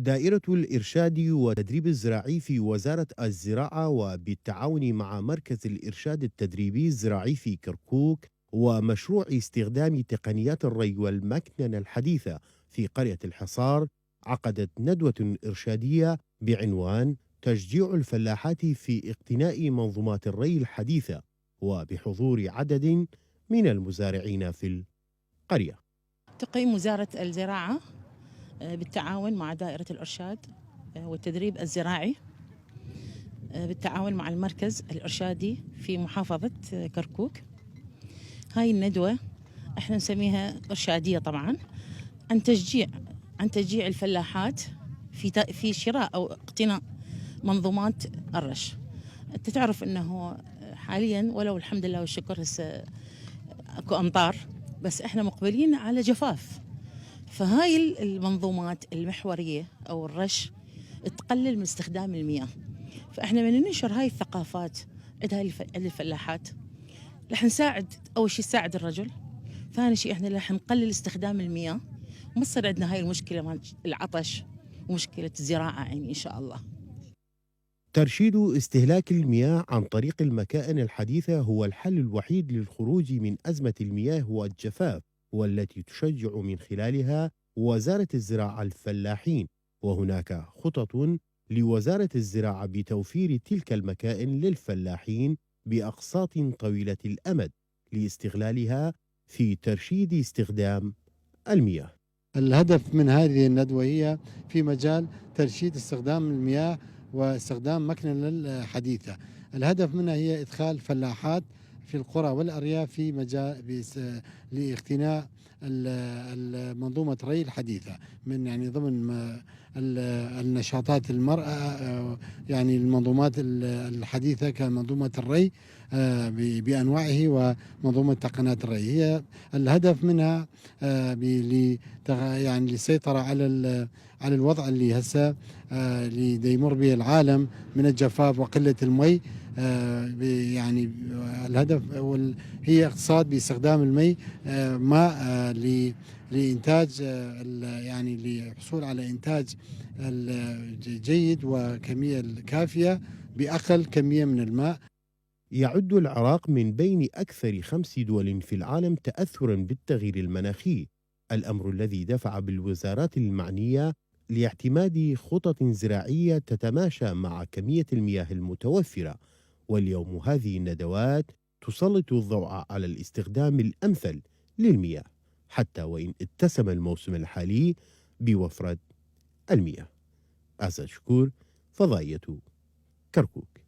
دائرة الإرشاد والتدريب الزراعي في وزارة الزراعة وبالتعاون مع مركز الإرشاد التدريبي الزراعي في كركوك ومشروع استخدام تقنيات الري والمكننة الحديثة في قرية الحصار عقدت ندوة إرشادية بعنوان تشجيع الفلاحات في اقتناء منظومات الري الحديثة وبحضور عدد من المزارعين في القرية. تقيم وزارة الزراعة بالتعاون مع دائرة الإرشاد والتدريب الزراعي بالتعاون مع المركز الإرشادي في محافظة كركوك. هاي الندوة احنا نسميها إرشادية طبعا عن تشجيع الفلاحات في شراء أو اقتناء منظومات الرش. انت تعرف انه حاليا ولو الحمد لله والشكر هسه اكو امطار، بس احنا مقبلين على جفاف، فهاي المنظومات المحورية أو الرش تقلل من استخدام المياه. فإحنا من ننشر هاي الثقافات عند الفلاحات رح نساعد، أول شيء نساعد الرجل، ثاني شيء إحنا رح نقلل استخدام المياه وما تصير عندنا هاي المشكلة مال العطش ومشكلة الزراعة يعني إن شاء الله. ترشيد استهلاك المياه عن طريق المكائن الحديثة هو الحل الوحيد للخروج من أزمة المياه والجفاف، والتي تشجع من خلالها وزارة الزراعة الفلاحين، وهناك خطط لوزارة الزراعة بتوفير تلك المكائن للفلاحين بأقساط طويلة الأمد لاستغلالها في ترشيد استخدام المياه. الهدف من هذه الندوة هي في مجال ترشيد استخدام المياه واستخدام مكنة الحديثة. الهدف منها هي إدخال فلاحات في القرى والأرياف في مجال لاقتناء منظومة الري الحديثة من يعني ضمن النشاطات المرأة، يعني المنظومات الحديثة كمنظومة الري بأنواعه ومنظومة تقنيات الري. هي الهدف منها يعني للسيطرة على الوضع اللي هسه اللي يمر به العالم من الجفاف وقلة المي. يعني الهدف هي اقتصاد باستخدام المي ماء لإنتاج يعني للحصول على إنتاج جيد وكمية كافية بأقل كمية من الماء. يعد العراق من بين أكثر 5 دول في العالم تأثرا بالتغيير المناخي، الأمر الذي دفع بالوزارات المعنية لاعتماد خطط زراعية تتماشى مع كمية المياه المتوفرة. واليوم هذه الندوات تسلط الضوء على الاستخدام الأمثل للمياه، حتى وإن اتسم الموسم الحالي بوفرة المياه. أسد شكور، فضائية كركوك.